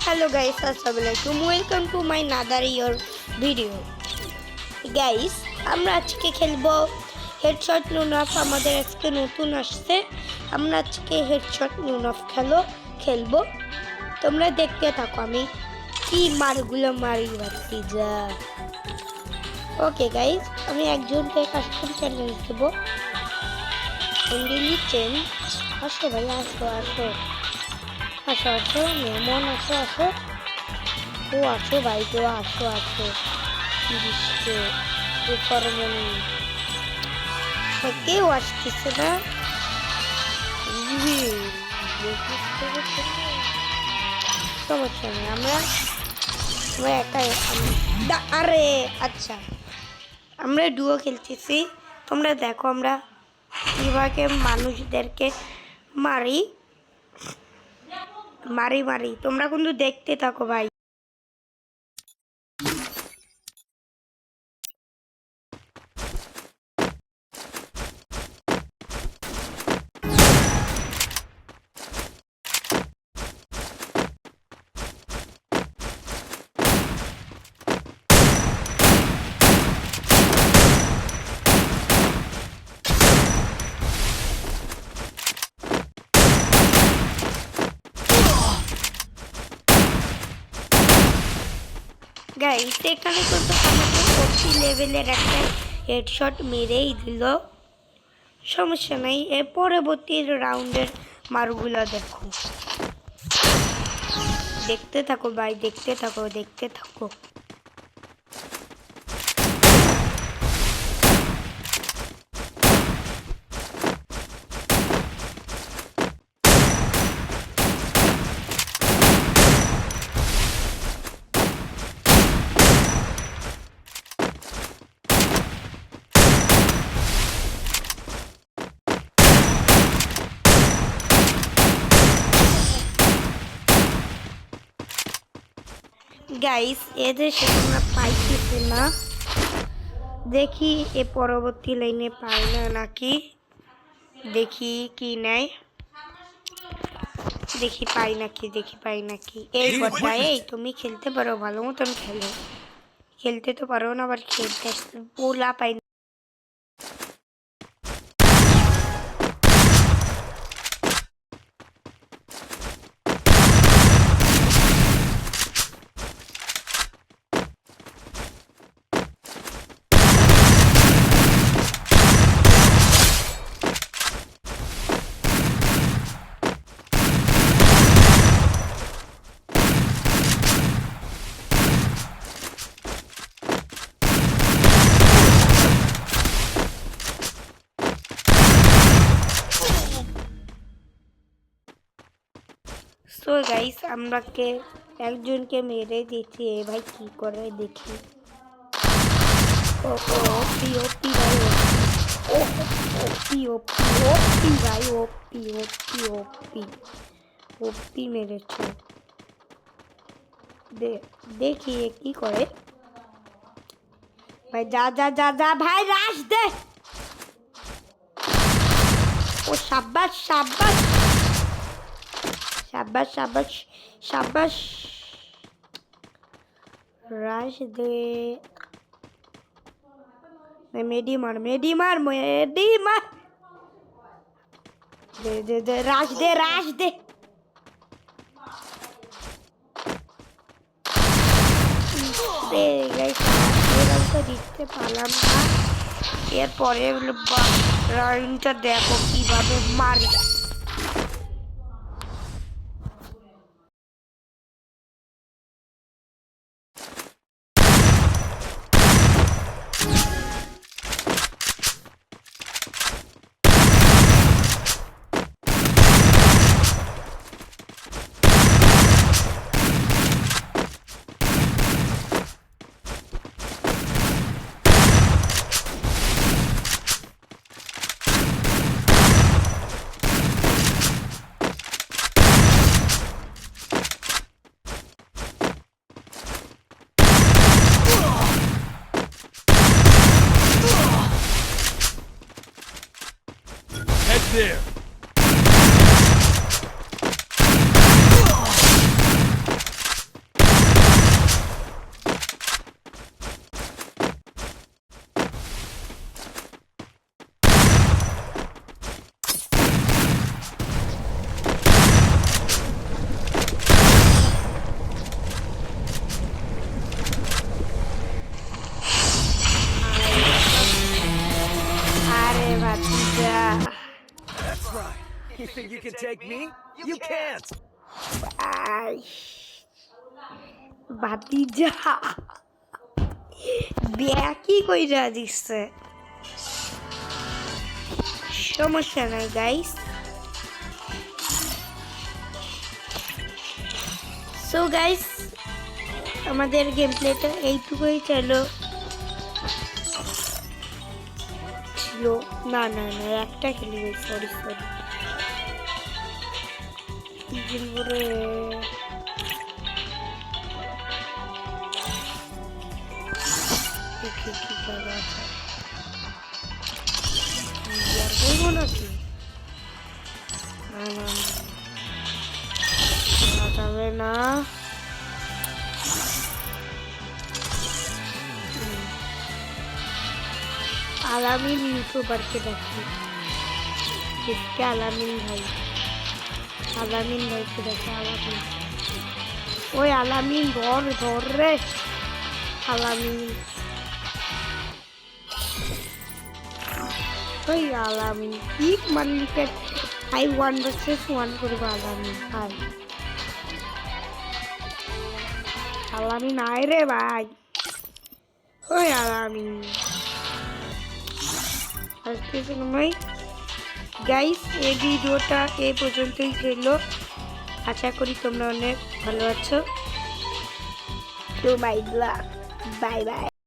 Hello guys, Assalamualaikum. Welcome to my another year video. Guys, আমরা আজকে খেলবো headshot নুন অফ। আমাদের আজকে নতুন আসছে। আমরা আজকে হেডশট নুন অফ খেলবো। তোমরা দেখতে থাকো আমি কি মারগুলো মারি বাড়তি যা। ওকে গাইস, আমি একজনকে কাস্টম চ্যালেঞ্জ দেবো। ইন্ডিলি চেঞ্জ। আসো ভাই, আসো আসো আসো আসো মেমন, আসো আসো। ও আসো ভাই, তো আসো আসো। দৃশ্যে কর্মণি কেউ আসতেছে না। সমস্যা নেই, আমরা একাই। আরে আচ্ছা, আমরা ডুয়ো খেলতেছি। তোমরা দেখো আমরা কিভাবে মানুষদেরকে মারি মারি মারি তোমরা কিন্তু দেখতে থাকো ভাই। গাইস, এখানে কিন্তু আমাকে 40 লেভেলের একটা হেডশট মেরেই দিল। সমস্যা নাই, এর পরবর্তী রাউন্ডের মারগুলো দেখো। দেখতে থাকো ভাই, দেখতে থাকো দেখতে থাকো। গাইস, এদের সেখানে পাইতেছে না। দেখি এ পরবর্তী লাইনে পাই না নাকি, দেখি কি নেয়, দেখি পাই নাকি। এই কথা, এই তুমি খেলতে পারো, ভালো মতন খেলো। খেলতে তো পারো না, আবার খেলতে পোলা পাই না। সো গাইস, আমরাকে একজনকে মেরে দিচ্ছি। এ ভাই কি করে দেখি। ওপি ওপি ভাই, ওপি ওপি ওপি ভাই, ওপি ওপি ওপি ওপি মেরেছে। দেখি এ কি করে ভাই। যা যা যা যা ভাই, রাশ দে। ও সাব্বাস সাব্বাস সাব্বাস সাব্বাস সাব্বাস, রাশ দে। মেডি মার মেডি মার মেডি মার, দে দে দে, রাশ দে রাশ দে। দিতে পারলাম না। এরপরে রাউন্ডটা দেখো কিভাবে মারি। can take me? You can't. ভাতিজা ব্যাকি কইরা দিচ্ছে, সমস্যা নাই গাইস। সো গাইস আমাদের গেম প্লেটা এইটুকুই ছিল। না না না একটা খেলি, সরি সরি নাকি যাবে না। আলামিন ইউটিউবারকে দেখি, আলামিন ভাইকে দেখে। আলামিন, ওই আলামিন ধর রে আলামিন, ওই আলামিন কি মালিকের I 1 versus 1 করবো। আলামিন আয় রে ভাই, ওই আলামিন আসতেছে না ভাই। গাইস এই ভিডিওটা এই পর্যন্তই ছিল, আশা করি তোমরা অনেক ভালো আছো। তো বাই বাই।